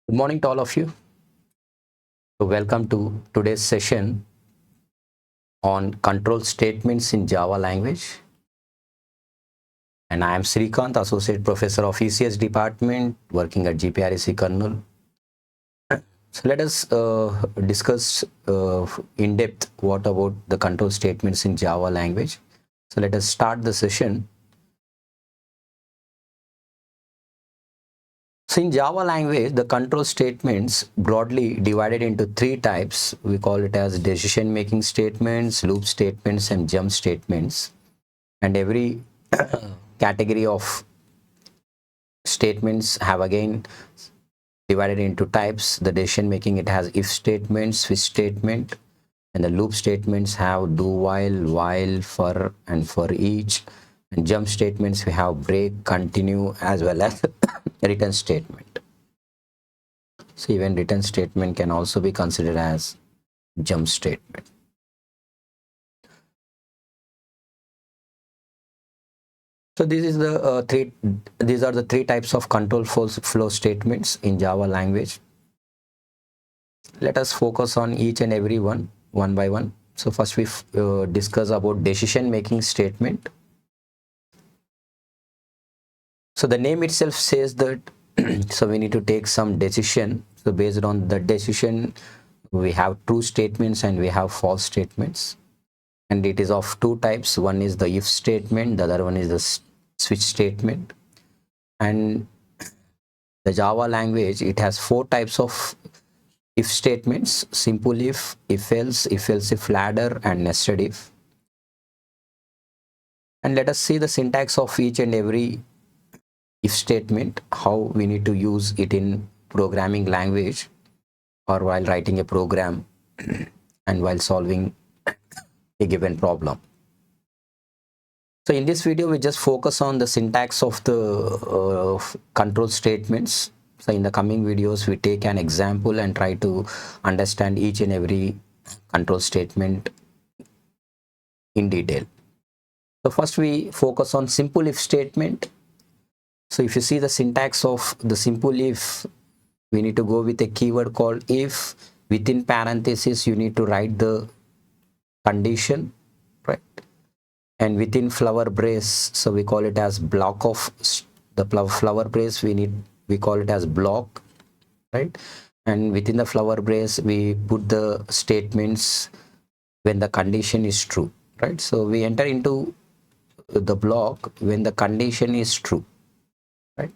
Good morning to all of you. Welcome to today's session on control statements in Java language. And I am Srikanth, Associate Professor of ECS Department, working at GPREC Kurnool. So let us discuss in depth what about the control statements in Java language. So let us start the session. So in Java language, the control statements broadly divided into three types. We call it as decision making statements, loop statements, and jump statements. And every category of statements have again divided into types. The decision making, it has if statement, switch statement, and the loop statements have do while, for, and for each. And jump statements, we have break, continue, as well as return statement. So even return statement can also be considered as jump statement. So these are the three types of control flow statements in Java language. Let us focus on each and every one by one. So first we discuss about decision making statement. So the name itself says that so we need to take some decision. So based on the decision, we have true statements and we have false statements, and it is of two types. One is the if statement, the other one is the switch statement. And the Java language, it has four types of if statements: simple if else, if if ladder, and nested if. And let us see the syntax of each and every if statement, how we need to use it in programming language or while writing a program and while solving a given problem. So in this video, we just focus on the syntax of the control statements. So in the coming videos, we take an example and try to understand each and every control statement in detail. So first we focus on simple if statement. So if you see the syntax of the simple if, we need to go with a keyword called if. Within parentheses, you need to write the condition, right? And within flower brace, so we call it as block of the flower brace, we call it as block, right? And within the flower brace, we put the statements when the condition is true, right? So we enter into the block when the condition is true, right?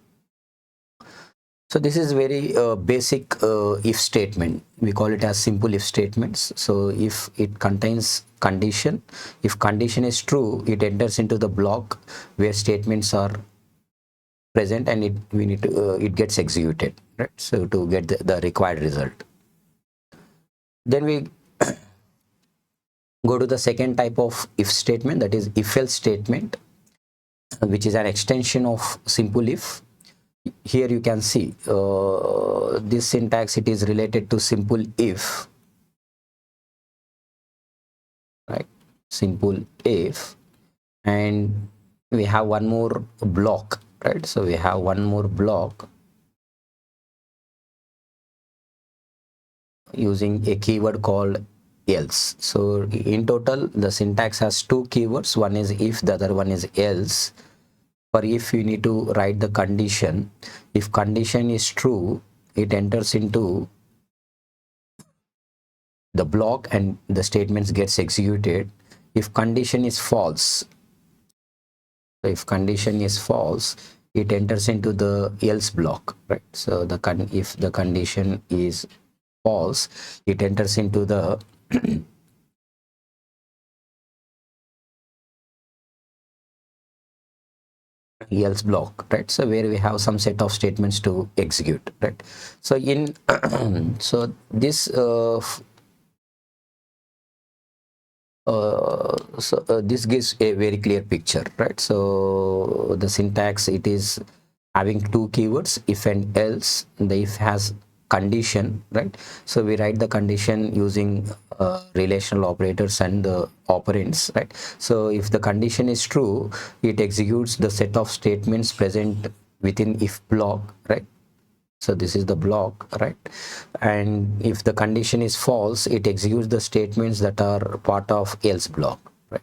So this is very basic if statement. We call it as simple if statements. So if it contains condition, if condition is true, it enters into the block where statements are present, and it gets executed, right? So to get the required result. Then we go to the second type of if statement, that is if else statement, which is an extension of simple if. Here you can see this syntax, it is related to simple if, right? Simple if. And we have one more block, right? So we have one more block using a keyword called else. So in total, the syntax has two keywords. One is if, the other one is else. For if, you need to write the condition. If condition is true, it enters into the block and the statements gets executed. If condition is false, if condition is false, it enters into the else block, right? So if the condition is false, it enters into the else block, right? So where we have some set of statements to execute, right? So in so this this gives a very clear picture, right? So the syntax, it is having two keywords, if and else. The if has condition, right? So we write the condition using relational operators and the operands, right? So if the condition is true, it executes the set of statements present within if block, right? So this is the block, right? And if the condition is false, it executes the statements that are part of else block, right?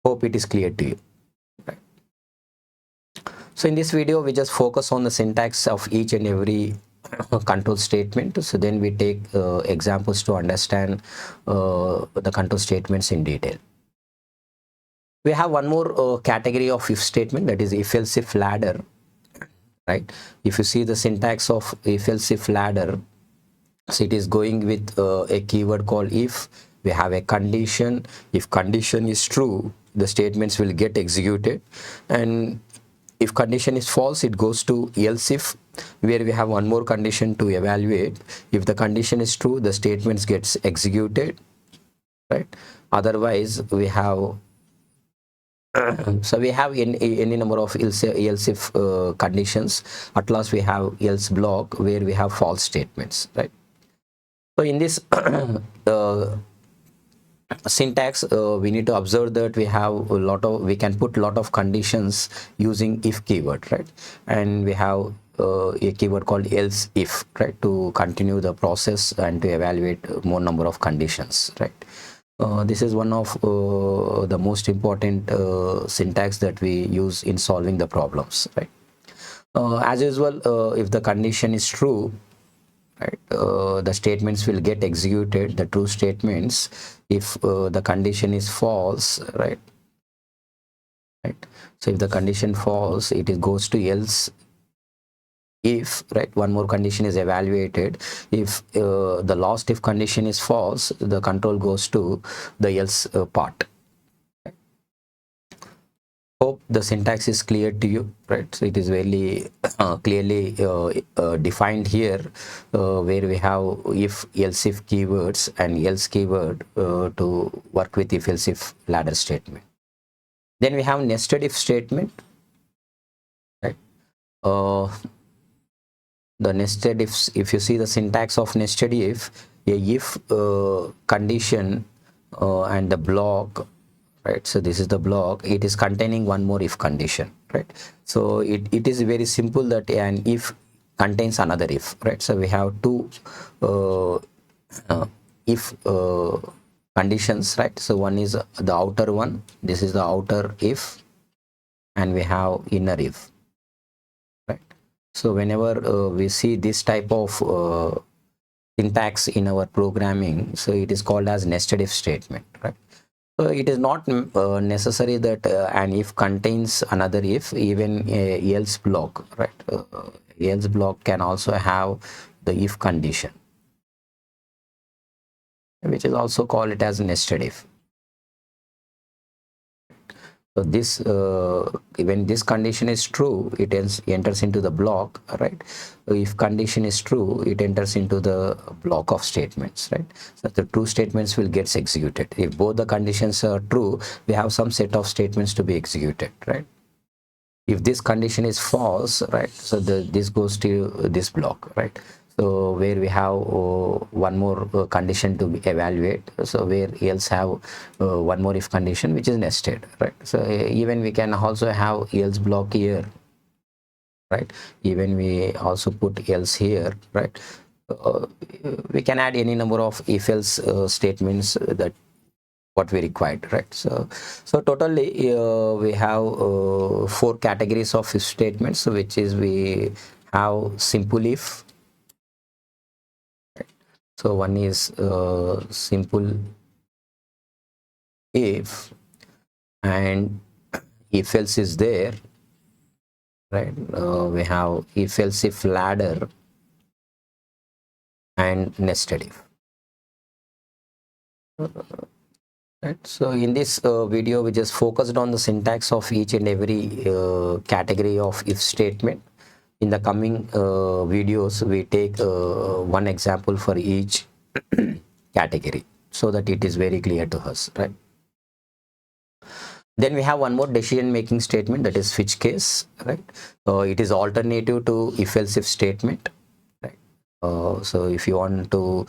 Hope it is clear to you, right? So in this video, we just focus on the syntax of each and every control statement. So then we take examples to understand the control statements in detail. We have one more category of if statement, that is if else if ladder, right? If you see the syntax of if else if ladder, so it is going with a keyword called if. We have a condition. If condition is true, the statements will get executed, and if condition is false, it goes to else if, where we have one more condition to evaluate. If the condition is true, the statements gets executed, right? Otherwise we have so we have any number of else if conditions. At last we have else block, where we have false statements, right? So in this syntax, we need to observe that we can put lot of conditions using if keyword, right? And we have a keyword called else if, right, to continue the process and to evaluate more number of conditions, right? This is one of the most important syntax that we use in solving the problems, right? As usual, if the condition is true, right, the statements will get executed, the true statements. If the condition is false, right, so if the condition false, it goes to else if, right? One more condition is evaluated. If the last if condition is false, the control goes to the else part. Hope the syntax is clear to you, right? So it is very clearly defined here, where we have if else if keywords and else keyword to work with if else if ladder statement. Then we have nested if statement, right? The nested ifs, if you see the syntax of nested if, a if condition and the block, right? So this is the block, it is containing one more if condition, right? So it is very simple that an if contains another if, right? So we have two if conditions, right? So one is the outer one, this is the outer if, and we have inner if, right? So whenever we see this type of syntax in our programming, so it is called as nested if statement, right? So it is not necessary that an if contains another if, even a else block, right? Else block can also have the if condition, which is also called it as nested if. So this when this condition is true, it enters into the block, right? If condition is true, it enters into the block of statements, right? So the true statements will get executed. If both the conditions are true, we have some set of statements to be executed, right? If this condition is false, right, so this goes to this block, right? So where we have one more condition to evaluate, so where else have one more if condition, which is nested, right? So even we can also have else block here, right? Even we also put else here, right? We can add any number of if else statements that what we required, right? So totally we have four categories of if statements, which is we have simple if, right? So one is simple if, and if else is there, right? We have if else if ladder and nested if. Right. So in this video, we just focused on the syntax of each and every category of if statement. In the coming videos, we take one example for each category, so that it is very clear to us, right? Then we have one more decision making statement, that is switch case, right? It is alternative to if else if statement, right? So if you want to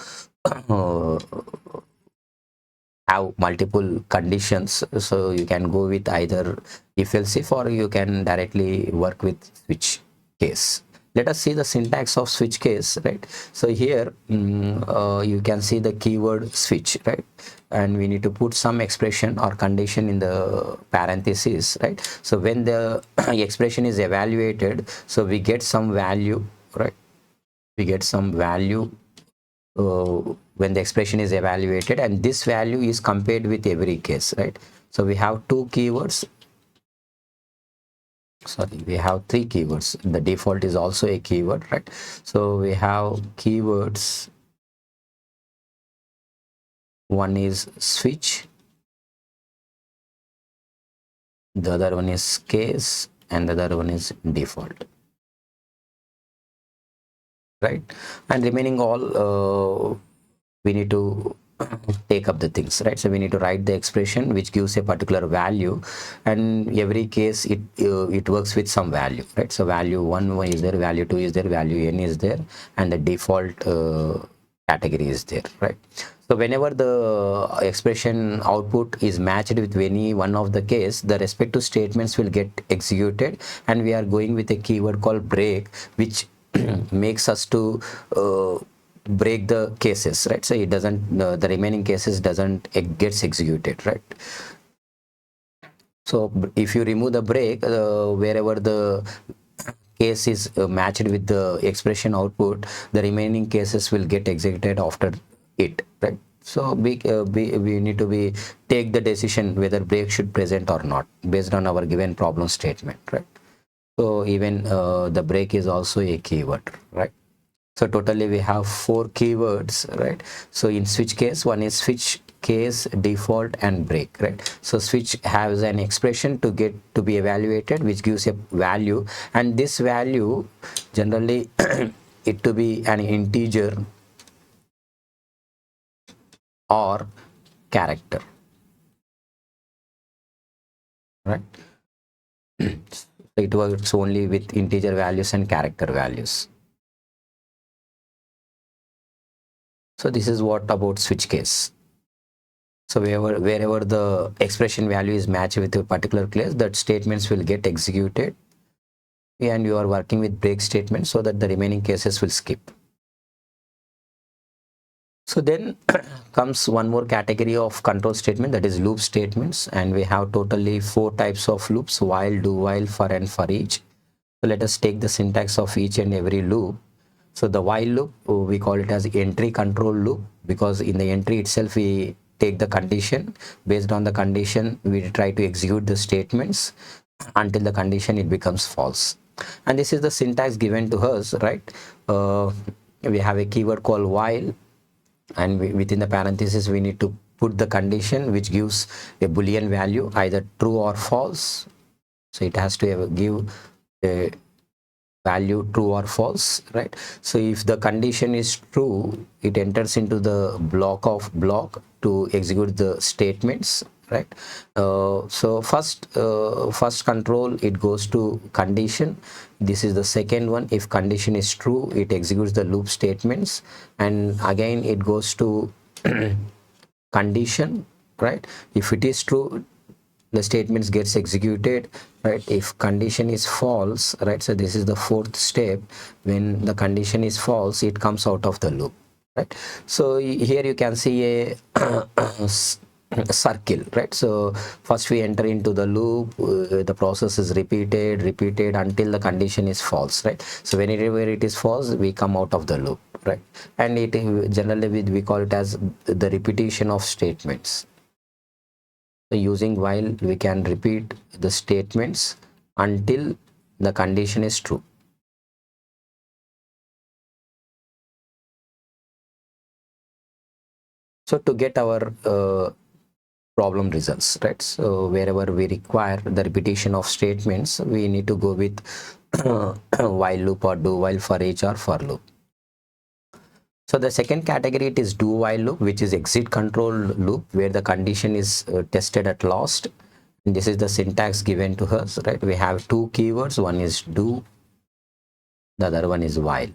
have multiple conditions, so you can go with either if else if, or you can directly work with switch case, let us see the syntax of switch case, right? So here you can see the keyword switch, right? And we need to put some expression or condition in the parentheses, right? So when the expression is evaluated, so we get some value, right? We get some value when the expression is evaluated, and this value is compared with every case, right? So we have two keywords, sorry, we have three keywords. The default is also a keyword, right? So we have keywords. One is switch, the other one is case, and the other one is default, right? And remaining all we need to take up the things, right? So we need to write the expression which gives a particular value, and every case it works with some value, right? So value 1 is there, value 2 is there, value n is there, and the default category is there, right? So whenever the expression output is matched with any one of the case, the respective statements will get executed, and we are going with a keyword called break, which makes us to break the cases, right? So it doesn't the remaining cases doesn't gets executed, right? So if you remove the break, wherever the case is matched with the expression output, the remaining cases will get executed after it, right? So we need to be take the decision whether break should present or not based on our given problem statement, right? So even the break is also a keyword, right? So totally we have 4 keywords, right? So in switch case, one is switch case, default, and break, right? So switch has an expression to get to be evaluated, which gives a value, and this value generally it to be an integer or character, right? It works only with integer values and character values. So this is what about switch case. So wherever the expression value is matched with a particular class, that statements will get executed, and you are working with break statements so that the remaining cases will skip. So then comes one more category of control statement, that is loop statements, and we have totally 4 types of loops: while, do while, for, and for each. So let us take the syntax of each and every loop. So the while loop, we call it as entry control loop, because in the entry itself we take the condition. Based on the condition, we try to execute the statements until the condition it becomes false. And this is the syntax given to us, right? We have a keyword called while, and within the parenthesis we need to put the condition which gives a boolean value, either true or false. So it has to give a value true or false, right? So if the condition is true, it enters into the block to execute the statements, right? So first control, it goes to condition. This is the second one. If condition is true, it executes the loop statements, and again it goes to condition, right? If it is true, the statements gets executed, right? If condition is false, right, so this is the 4th step. When the condition is false, it comes out of the loop, right? So here you can see a circle, right? So first we enter into the loop, the process is repeated until the condition is false, right? So whenever it is false, we come out of the loop, right? And it generally we call it as the repetition of statements. So using while, we can repeat the statements until the condition is true. So to get our problem results, right? So wherever we require the repetition of statements, we need to go with while loop or do while, for each, or for loop. So the second category, it is do while loop, which is exit control loop, where the condition is tested at last. And this is the syntax given to us, right? We have 2 keywords. One is do, the other one is while,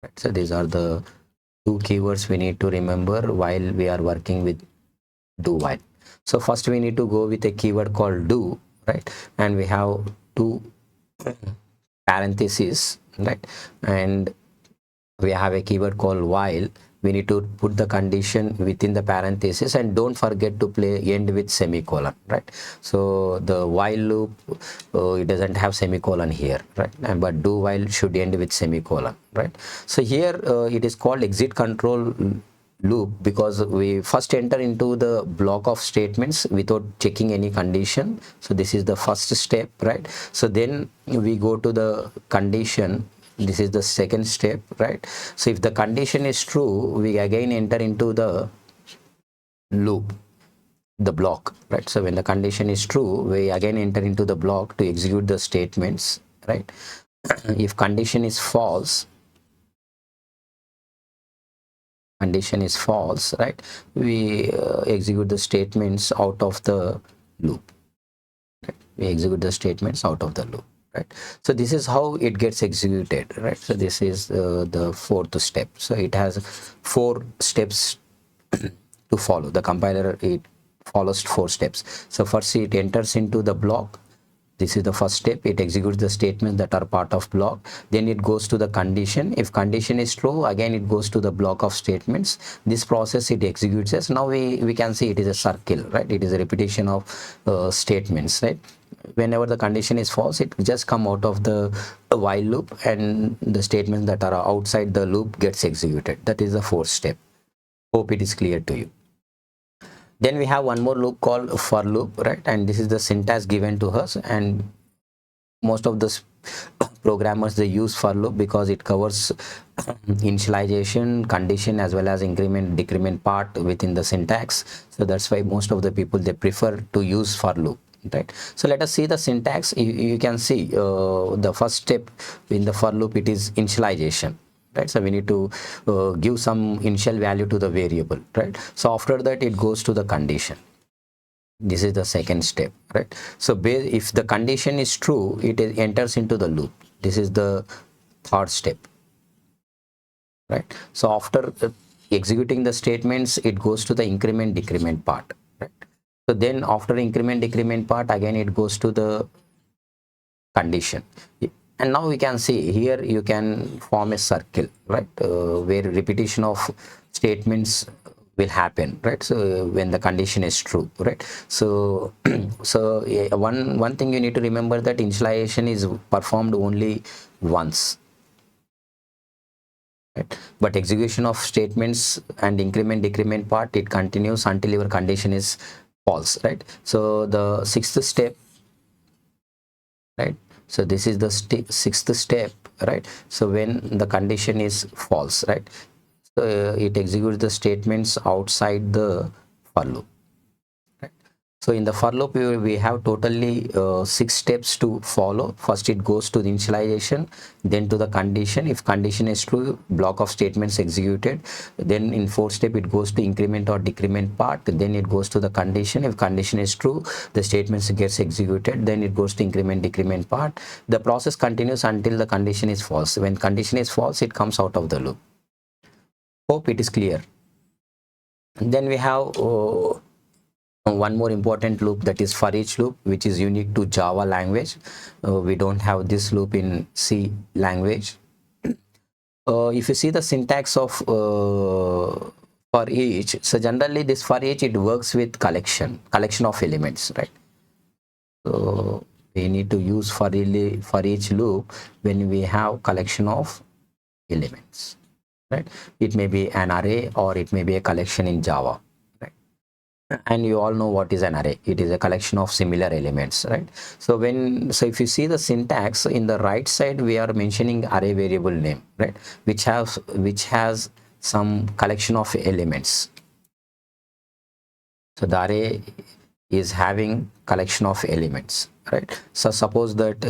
right? So these are the 2 keywords we need to remember while we are working with do while. So first we need to go with a keyword called do, right? And we have 2 parentheses, right? And we have a keyword called while. We need to put the condition within the parenthesis, and don't forget to end with semicolon, right? So the while loop, it doesn't have semicolon here, right? But do while should end with semicolon, right? So here it is called exit control loop because we first enter into the block of statements without checking any condition. So this is the first step, right? So then we go to the condition. This is the second step, right? So if the condition is true, we again enter into the loop, the block, right? So when the condition is true, we again enter into the block to execute the statements, right? If condition is false, right, we execute the statements out of the loop, right? We execute the statements out of the loop, right? So this is how it gets executed, right? So this is the fourth step. So it has 4 steps to follow. The compiler, it follows 4 steps. So first it enters into the block. This is the first step. It executes the statements that are part of block. Then it goes to the condition. If condition is true, again it goes to the block of statements. This process it executes as. Now we can see it is a circle, right? It is a repetition of statements, right? Whenever the condition is false, it just come out of the while loop, and the statements that are outside the loop gets executed. That is the 4th step. Hope it is clear to you. Then we have one more loop called for loop, right? And this is the syntax given to us, and most of the programmers, they use for loop because it covers initialization, condition, as well as increment decrement part within the syntax. So that's why most of the people, they prefer to use for loop, right? So let us see the syntax. You can see the first step in the for loop, it is initialization, right? So we need to give some initial value to the variable, right? So after that it goes to the condition. This is the second step, right? So if the condition is true, it enters into the loop. This is the 3rd step, right? So after executing the statements, it goes to the increment decrement part, right? So then after increment decrement part, again it goes to the condition. And now we can see here, you can form a circle, right? Where repetition of statements will happen, right? So when the condition is true, right? So one thing you need to remember, that initialization is performed only once, right? But execution of statements and increment decrement part, it continues until your condition is false, right? So the 6th step, right? So this is the 6th step, right? So when the condition is false, right, so it executes the statements outside the for loop, right? So in the for loop, we have totally 6 steps to follow. First it goes to the initialization, then to the condition. If condition is true, block of statements executed. Then in 4th step it goes to increment or decrement part. Then it goes to the condition. If condition is true, the statements gets executed. Then it goes to increment decrement part. The process continues until the condition is false. When condition is false, it comes out of the loop. Hope it is clear. And then we have one more important loop, that is for each loop, which is unique to Java language. We don't have this loop in C language. If you see the syntax of for each, so generally this for each, it works with collection of elements, right? So we need to use for each loop when we have collection of elements, right? It may be an array or it may be a collection in Java, right? And you all know what is an array. It is a collection of similar elements, right? So if you see the syntax in the right side, we are mentioning array variable name, right, which has some collection of elements. So the array is having collection of elements, right? So suppose that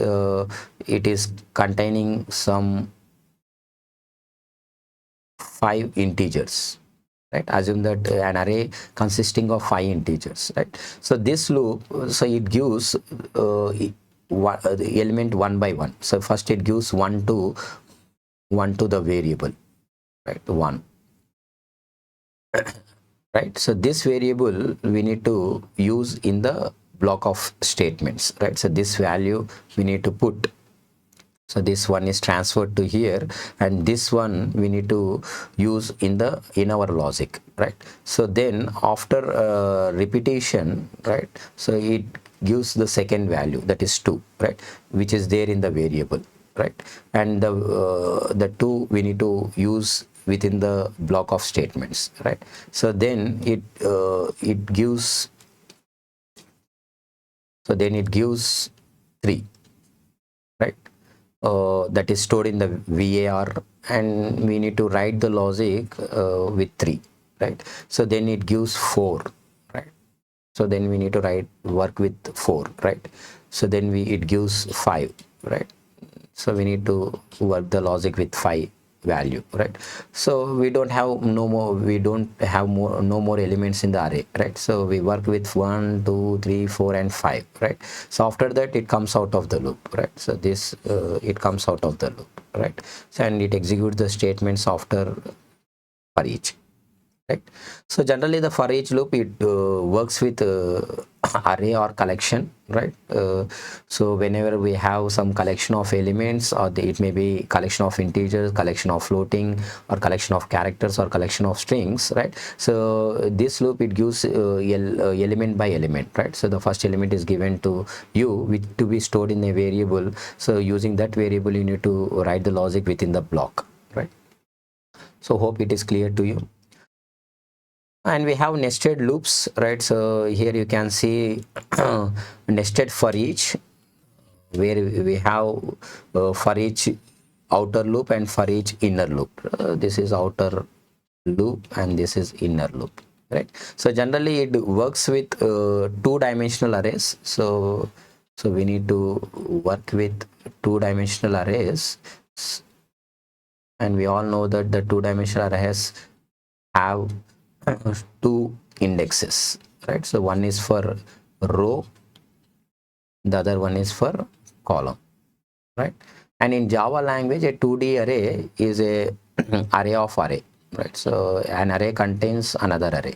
it is containing some 5 integers, right? Assume that an array consisting of 5 integers, right? So this loop, so it gives the element one by one. So first it gives one to the variable, right? 1, right? So this variable we need to use in the block of statements, right? So this value we need to put So this one is transferred to here, and this one we need to use in our logic, right? So then after repetition, right, so it gives the second value, that is 2, right, which is there in the variable, right? And the 2 we need to use within the block of statements, right? So then it gives, so then it gives 3, right? That is stored in the VAR, and we need to write the logic with 3, right? So then it gives 4, right? So then we need to work with 4, right? So then it gives 5, right? So we need to work the logic with 5 value, right? So we don't have no more elements in the array, right? So we work with 1, 2, 3, 4, and 5, right? So after that it comes out of the loop, right? So this it comes out of the loop, right? So, and it executes the statements after for each, right? So generally the for each loop, it works with array or collection, right? So whenever we have some collection of elements, or it may be collection of integers, collection of floating, or collection of characters, or collection of strings, right? So this loop, it gives element by element, right? So the first element is given to you, which to be stored in a variable. So using that variable, you need to write the logic within the block, right? So hope it is clear to you. And we have nested loops, right? So here you can see nested for each, where we have for each outer loop and for each inner loop. This is outer loop and this is inner loop, right? So generally it works with two-dimensional arrays. So we need to work with two-dimensional arrays, and we all know that the two-dimensional arrays have two indexes, right? So one is for row, the other one is for column, right? And in Java language, a 2D array is a array of array, right? So an array contains another array,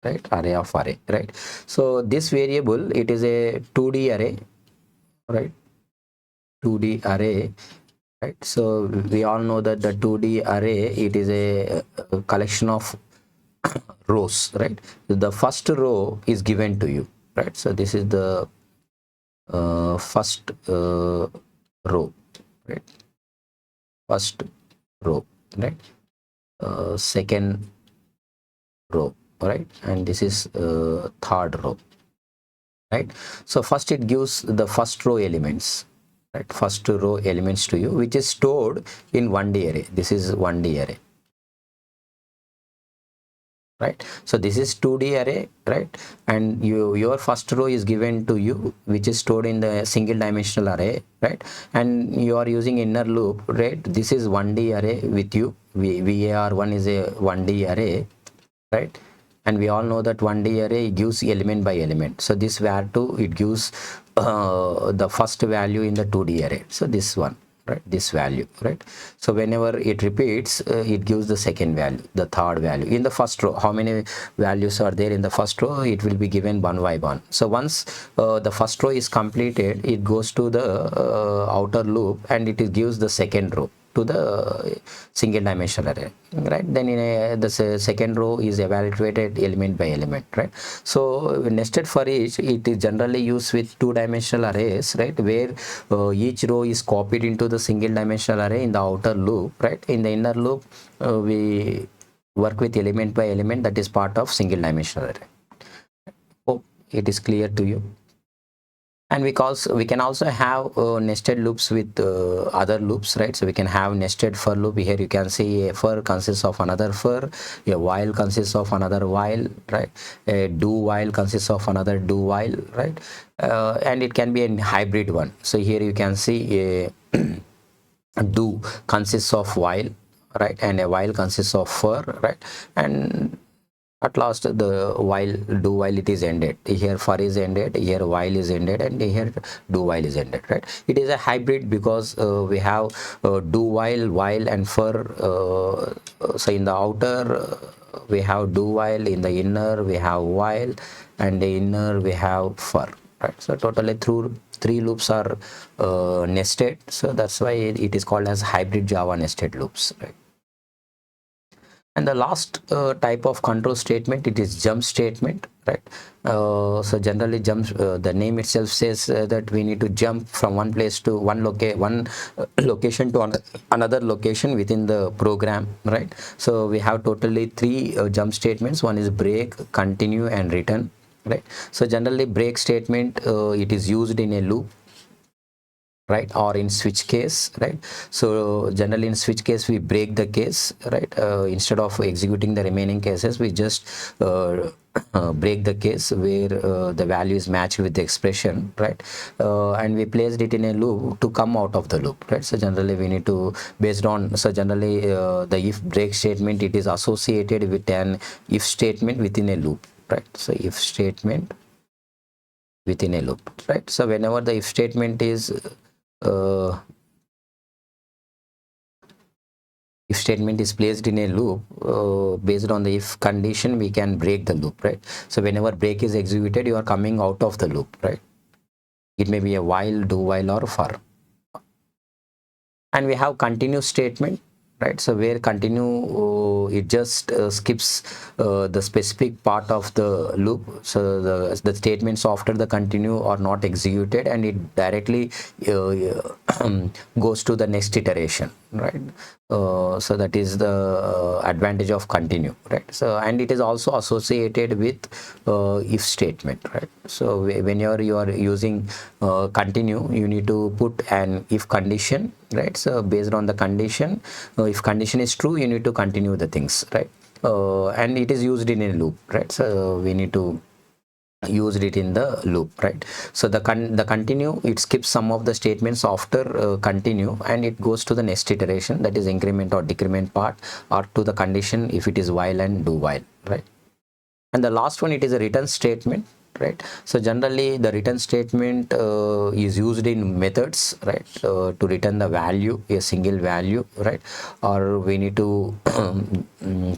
right? Array of array, right? So this variable, it is a 2D array, right? 2D array, right? So we all know that the 2D array, it is a collection of rows, right? The first row is given to you, right? So this is the first row, right? First row, right? Second row, right? And this is third row, right? So first it gives the first row elements, right? First row elements to you, which is stored in 1D array. This is 1D array, right? So this is 2D array, right? And your first row is given to you, which is stored in the single dimensional array, right? And you are using inner loop, right? This is 1D array with you. VAR1 is a 1D array, right? And we all know that 1D array gives element by element. So this var2, it gives the first value in the 2D array. So this one, right? This value, right? So whenever it repeats, it gives the second value, the third value in the first row. How many values are there in the first row? It will be given one by one. So once the first row is completed, it goes to the outer loop, and it gives the second row to the single dimensional array, right? Then in the second row is evaluated element by element, right? So nested for each, it is generally used with two-dimensional arrays, right? Where each row is copied into the single dimensional array in the outer loop, right? In the inner loop, we work with element by element, that is part of single dimensional array. Hope it is clear to you. And we can also have nested loops with other loops, right? So we can have nested for loop. Here you can see a for consists of another for, a while consists of another while, right? A do while consists of another do while, right? And it can be a hybrid one. So here you can see a do consists of while, right? And a while consists of for, right? And at last the while, do while, it is ended. Here for is ended, here while is ended, and here do while is ended, right? It is a hybrid because we have do while and for. So in the outer we have do while, in the inner we have while, and the inner we have for, right? So totally through three loops are nested, so that's why it is called as hybrid Java nested loops, right? And the last type of control statement, it is jump statement, right? So generally jumps, the name itself says that we need to jump from one place to one location to another location within the program, right? So we have totally three jump statements. One is break, continue, and return, right? So generally break statement, it is used in a loop, right, or in switch case, right? So generally in switch case we break the case, right? Instead of executing the remaining cases, we just break the case where the value is matched with the expression, right? And we placed it in a loop to come out of the loop, right? So generally we need to, based on, so generally the if break statement, it is associated with an if statement within a loop, right? So if statement within a loop, right? So whenever the if statement is uh, if statement is placed in a loop, based on the if condition, we can break the loop, right? So whenever break is executed, you are coming out of the loop, right? It may be a while, do while, or for. And we have continue statement, right? So where continue, it just skips the specific part of the loop. So the statements after the continue are not executed, and it directly goes to the next iteration, right? So that is the advantage of continue, right? So, and it is also associated with if statement, right? So whenever you are using continue, you need to put an if condition, right? So based on the condition, if condition is true, you need to continue the things, right? And it is used in a loop, right? So we need to used it in the loop, right? So the continue, it skips some of the statements after continue, and it goes to the next iteration, that is increment or decrement part, or to the condition if it is while and do while, right? And the last one, it is a return statement, right? So generally the return statement is used in methods, right? To return the value, a single value, right? Or we need to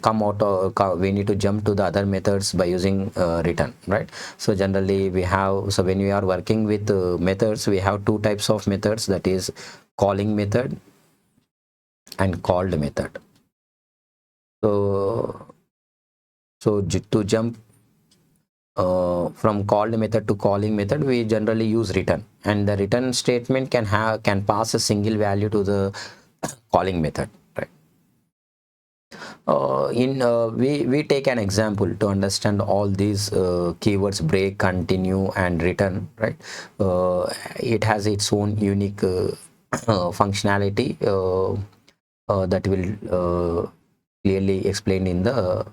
come out of, we need to jump to the other methods by using return, right? So generally we have, so when we are working with methods, we have two types of methods, that is calling method and called method. So to jump from called method to calling method, we generally use return, and the return statement can pass a single value to the calling method, right? We take an example to understand all these keywords: break, continue, and return, right? It has its own unique functionality that will clearly explain in the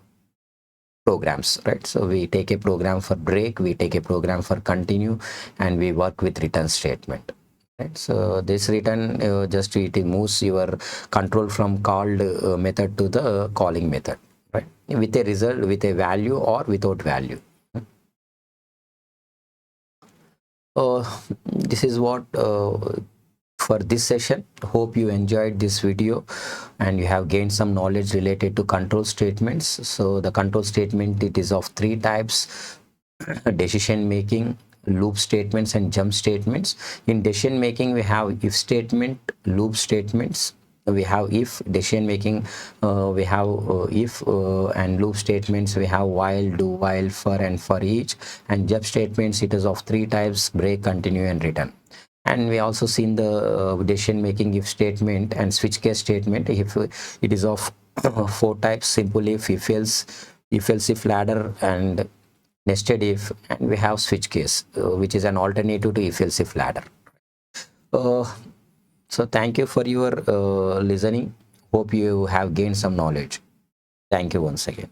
programs, right? So we take a program for break, we take a program for continue, and we work with return statement, right? So this return, just it moves your control from called method to the calling method, right? With a result, with a value or without value. This is what for this session. Hope you enjoyed this video and you have gained some knowledge related to control statements. So the control statement, it is of three types: decision making, loop statements, and jump statements. In decision making, we have if statement, loop statements, we have if decision making, we have if, and loop statements we have while, do while, for, and for each. And jump statements, it is of three types: break, continue, and return. And we also seen the decision making if statement and switch case statement. If it is of four types: simple if else, if ladder, and nested if. And we have switch case, which is an alternative to if else ladder. uh, so thank you for your listening. Hope you have gained some knowledge. Thank you once again.